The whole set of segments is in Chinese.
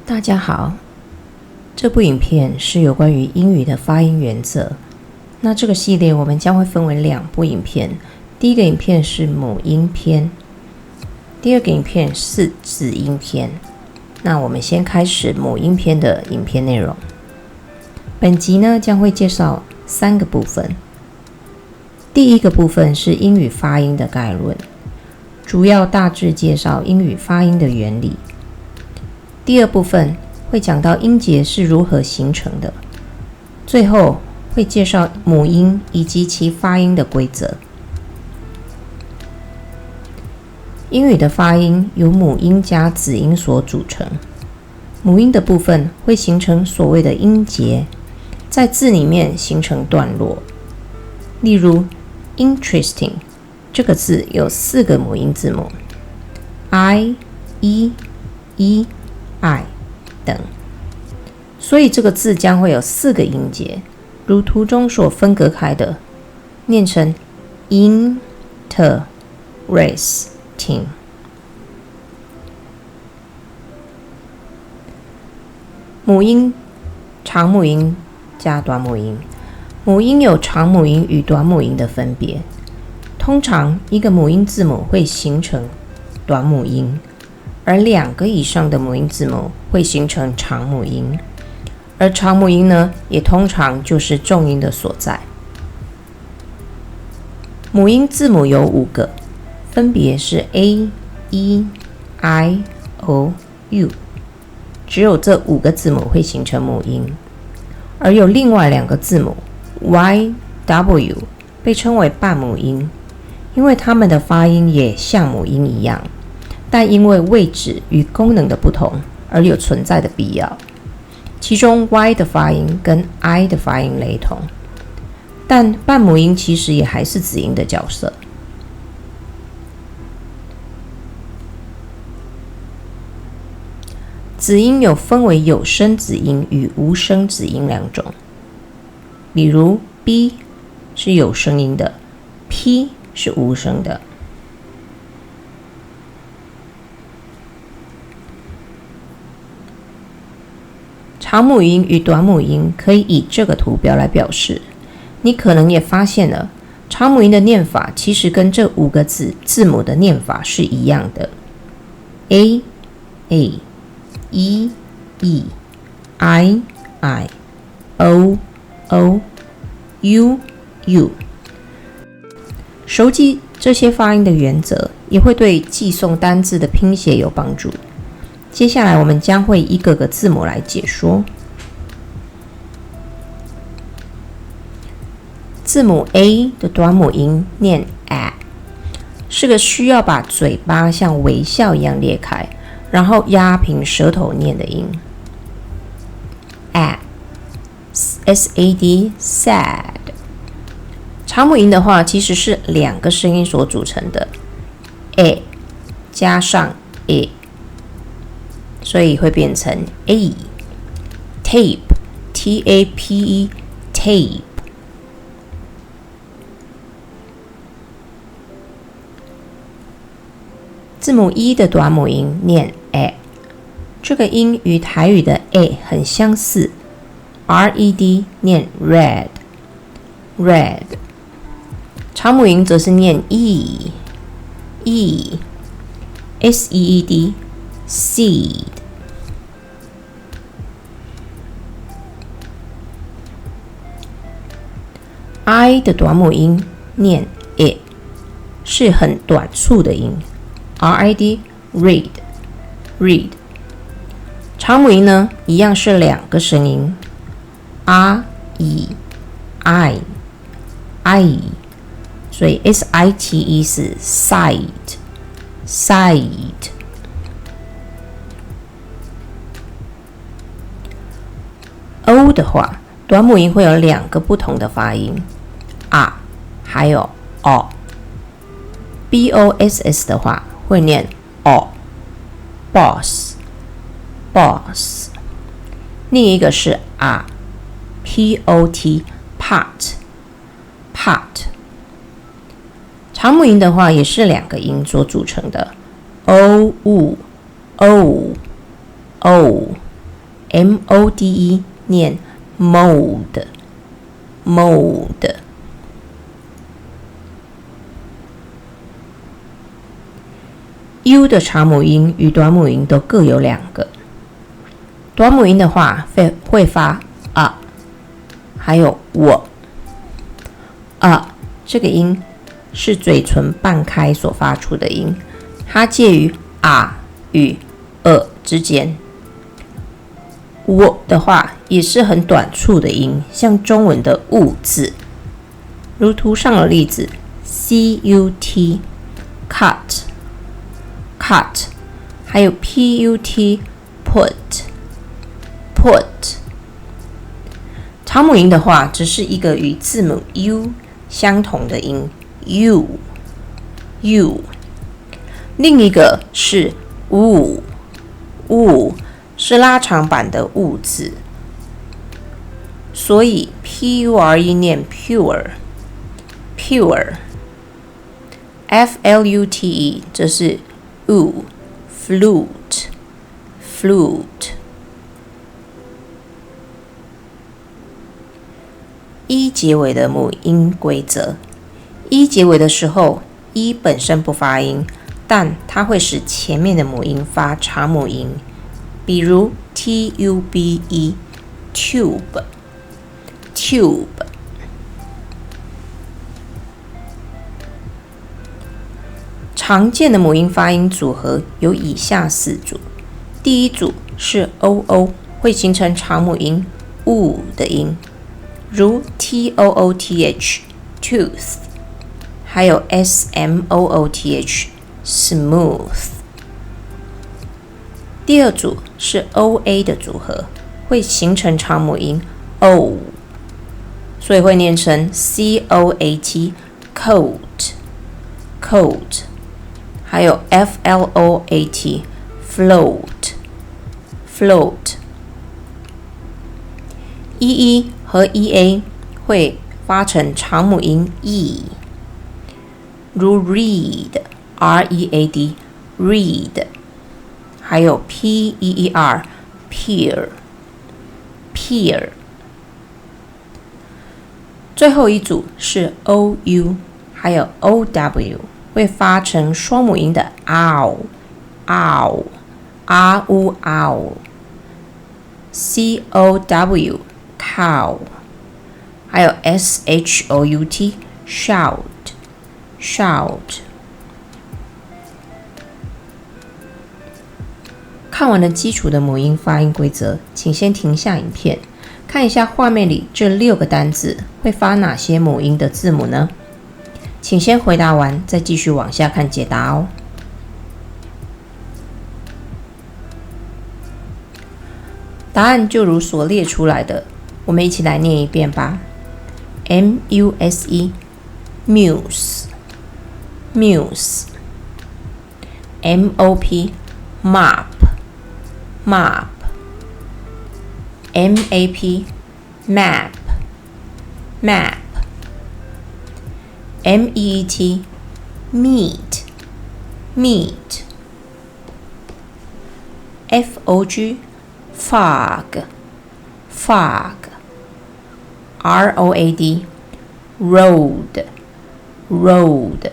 大家好，这部影片是有关于英语的发音原则。那这个系列我们将会分为2部影片，第一个影片是母音篇，第二个影片是子音篇。那我们先开始母音篇的影片内容。本集呢将会介绍3个部分。第一个部分是英语发音的概论，主要大致介绍英语发音的原理。第二部分会讲到音节是如何形成的，最后会介绍母音以及其发音的规则。英语的发音由母音加子音所组成，母音的部分会形成所谓的音节，在字里面形成段落。例如 interesting 这个字有4个母音字母 I、E、E、I 等，所以这个字将会有4个音节，如图中所分隔开的，念成 interesting。母音、长母音加短母音，母音有长母音与短母音的分别。通常一个母音字母会形成短母音，而2个以上的母音字母会形成长母音，而长母音呢，也通常就是重音的所在。母音字母有5个，分别是 A、E、I、O、U， 只有这5个字母会形成母音，而有另外2个字母 Y、W 被称为半母音，因为它们的发音也像母音一样，但因为位置与功能的不同而有存在的必要。其中 Y 的发音跟 I 的发音雷同，但半母音其实也还是子音的角色。子音有分为有声子音与无声子音2种，比如 B 是有声音的， P 是无声的。长母音与短母音可以以这个图标来表示。你可能也发现了，长母音的念法其实跟这5个字母的念法是一样的。A、A、E、E、I、I、O、O、U、U。熟记这些发音的原则，也会对记诵单字的拼写有帮助。接下来我们将会一个个字母来解说。字母 A 的短母音念 A， 是个需要把嘴巴像微笑一样裂开，然后压平舌头念的音。A S-A-D sad。 长母音的话其实是2个声音所组成的 A 加上 A， 所以会变成 A。 Tape T-A-P-E Tape。字母 E 的短母音念 A， 这个音与台语的 A 很相似， R-E-D 念 red。 长母音则是念 E， S-E-E-D seed。 I 的短母音念 I， 是很短促的音， R-I-D read。 长母音呢，一样是2个声音 R-E-I， 所以 S-I-T-E 是 side。 O 的话，短母音会有2个不同的发音 R 还有 O。 B-O-S-S 的话会念 O， boss。另一个是 R P-O-T pot。长母音的话也是2个音所组成的 O、U、O、mode 念 mode。U 的长母音与短母音都各有2个。短母音的话会发啊，还有我啊，这个音是嘴唇半开所发出的音，它介于啊与之间。我的话也是很短促的音，像中文的物字，如图上的例子 cut cut， 还有 put put。长母音的话只是一个与字母 u 相同的音 u， 另一个是 u 是拉长版的物字，所以 pure 念 pure flute 这是 flute。一结尾的母音规则，一结尾的时候，一本身不发音，但它会使前面的母音发长母音，比如 tube tube。常见的母音发音组合有以下4组。第一组是 oo， 会形成长母音 u 的音，如 tooth tooth， 还有 smooth smooth。第二组是 oa 的组合，会形成长母音 o， 所以会念成 coat coat， 还有 float float。e 和 ea 会发成长母音 e， 如 read read， 还有 peer peer。最后一组是 ou 还有 ow， 会发成双母音的 ow ow ow cow cow， 还有 shout shout。看完了基础的母音发音规则，请先停下影片，看一下画面里这6个单字会发哪些母音的字母呢？请先回答完，再继续往下看解答哦。答案就如所列出来的，我们一起来念一遍吧。muse muse muse， mop mop mop， map map map， meet meet meet， fog fog fog， road road road。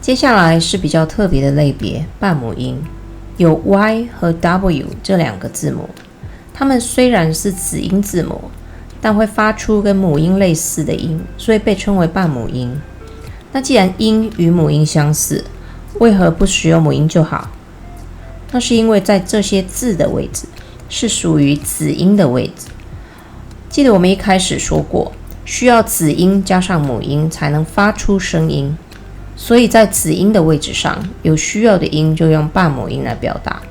接下来是比较特别的类别，半母音，有 y 和 w 这2个字母，它们虽然是子音字母，但会发出跟母音类似的音，所以被称为半母音。那既然音与母音相似，为何不使用母音就好？那是因为在这些字的位置是属于子音的位置。记得我们一开始说过，需要子音加上母音才能发出声音，所以在子音的位置上，有需要的音就用半母音来表达。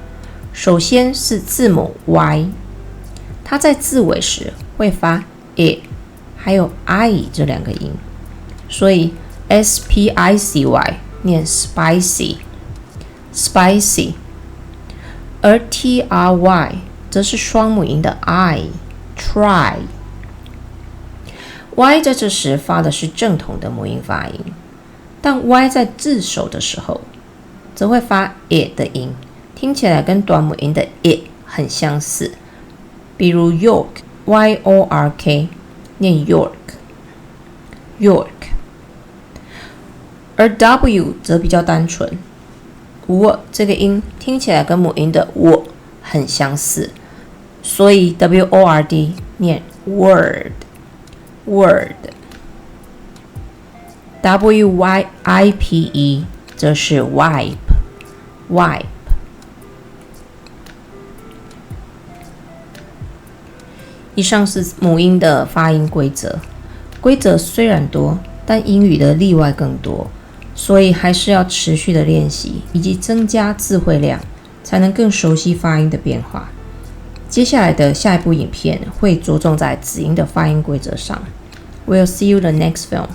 首先是字母 y， 它在字尾时会发 i 还有 i 这2个音，所以 spicy 念 spicy spicy， 而 try 则是双母音的 i try。 y 在这时发的是正统的母音发音，但 Y 在字首的时候，则会发 I 的音，听起来跟短母音的 I 很相似。比如 York，Y-O-R-K， 念 York。而 W 则比较单纯，我这个音听起来跟母音的我很相似，所以 W-O-R-D 念 word。W-Y-I-P-E 则是 wipe。以上是母音的发音规则，规则虽然多，但英语的例外更多，所以还是要持续的练习，以及增加词汇量，才能更熟悉发音的变化。接下来的下一部影片会着重在子音的发音规则上。We'll see you the next film.